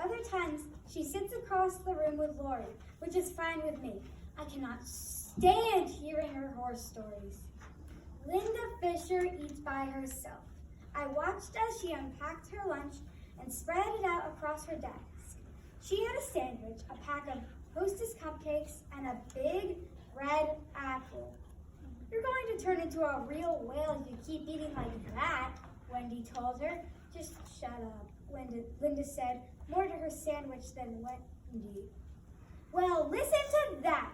other times she sits across the room with Lori, which is fine with me. I cannot stand hearing her horror stories. Linda Fisher eats by herself. I watched as she unpacked her lunch and spread it out across her desk. She had a sandwich, a pack of Hostess cupcakes, and a big red apple. You're going to turn into a real whale if you keep eating like that, Wendy told her. Just shut up, Linda said, more to her sandwich than Wendy. Well, listen to that,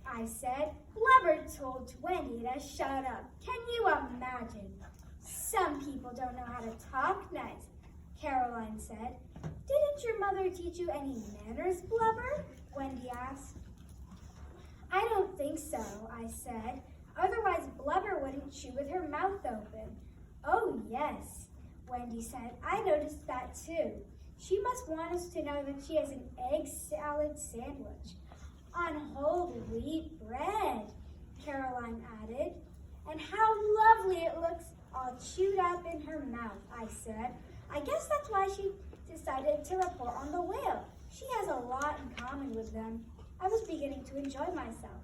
I said. Blubber told Wendy to shut up. Can you imagine? Some people don't know how to talk nice, Caroline said. Didn't your mother teach you any manners, Blubber? Wendy asked. I don't think so, I said. Otherwise, Blubber wouldn't chew with her mouth open. Oh, yes, Wendy said. I noticed that too. She must want us to know that she has an egg salad sandwich on whole wheat bread, Caroline added. And how lovely it looks all chewed up in her mouth, I said. I guess that's why she decided to report on the whale. She has a lot in common with them. I was beginning to enjoy myself.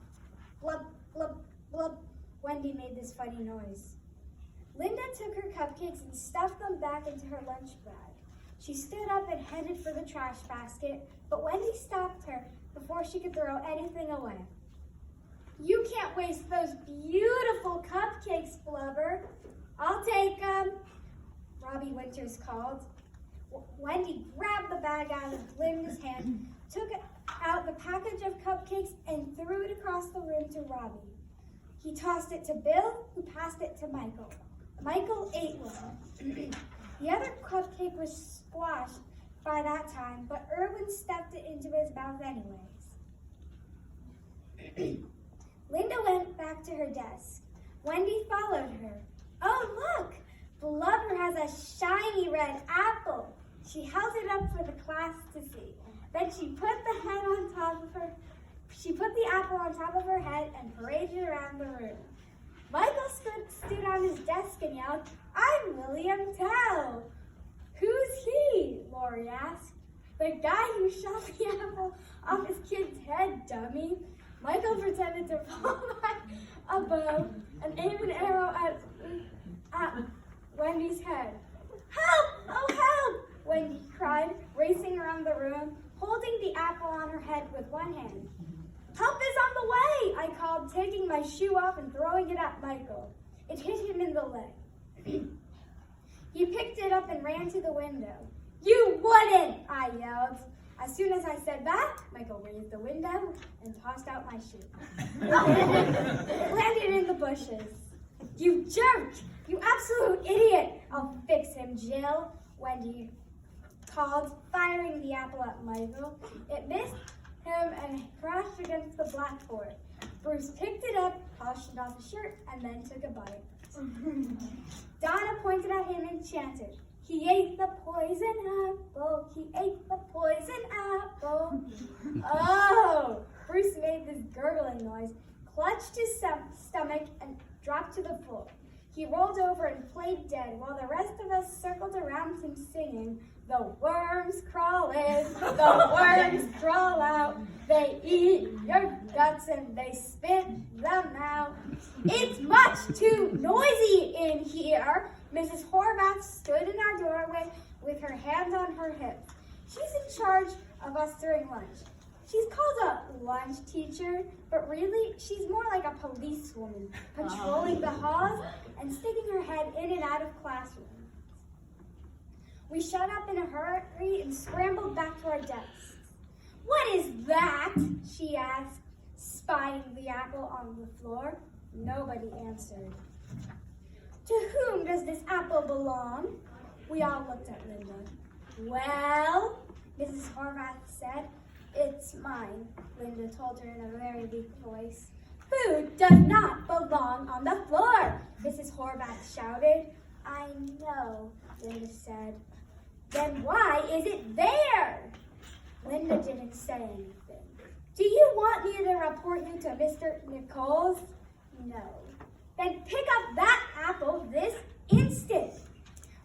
Blub, blub, blub. Wendy made this funny noise. Linda took her cupcakes and stuffed them back into her lunch bag. She stood up and headed for the trash basket, but Wendy stopped her before she could throw anything away. You can't waste those beautiful cupcakes, Blubber. I'll take them, Robbie Winters called. Wendy grabbed the bag out of Linda's hand, took out the package of cupcakes, and threw it across the room to Robbie. He tossed it to Bill, who passed it to Michael. Michael ate one. The other cupcake was squashed by that time, but Erwin stuffed it into his mouth anyways. Linda went back to her desk. Wendy followed her. Oh, look! Blubber has a shiny red apple. She held it up for the class to see. Then she put the apple on top of her head and paraded around the room. Michael stood on his desk and yelled, I'm William Tell. Who's he? Lori asked. The guy who shot the apple off his kid's head, dummy. Michael pretended to pull back a bow and aim an arrow at Wendy's head. Help! Oh, help! Wendy cried, racing around the room, holding the apple on her head with one hand. Help is on the way, I called, taking my shoe off and throwing it at Michael. It hit him in the leg. He picked it up and ran to the window. You wouldn't, I yelled. As soon as I said that, Michael raised the window and tossed out my shoe. It landed in the bushes. You jerk! You absolute idiot! I'll fix him, Jill, Wendy called, firing the apple at Michael. It missed him and crashed against the blackboard. Bruce picked it up, polished it off his shirt, and then took a bite. Donna pointed at him and chanted, He ate the poison apple, he ate the poison apple. Oh! Bruce made this gurgling noise, clutched his stomach, and dropped to the floor. He rolled over and played dead while the rest of us circled around him singing, The worms crawl in, the worms crawl out. They eat your guts and they spit them out. It's much too noisy in here. Mrs. Horvath stood in our doorway with her hands on her hips. She's in charge of us during lunch. She's called a lunch teacher, but really, she's more like a policewoman, patrolling the halls and sticking her head in and out of classrooms. We shut up in a hurry and scrambled back to our desks. What is that? She asked, spying the apple on the floor. Nobody answered. To whom does this apple belong? We all looked at Linda. Well, Mrs. Horvath said, It's mine, Linda told her in a very weak voice. Food does not belong on the floor, Mrs. Horvath shouted. I know, Linda said. Then why is it there? Linda didn't say anything. Do you want me to report you to Mr. Nichols? No. Then pick up that apple this instant.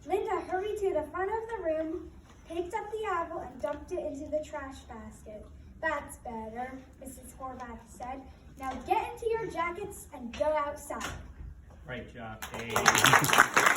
Linda hurried to the front of the room picked up the apple and dumped it into the trash basket. That's better, Mrs. Horvath said. Now get into your jackets and go outside. Great job, Dave.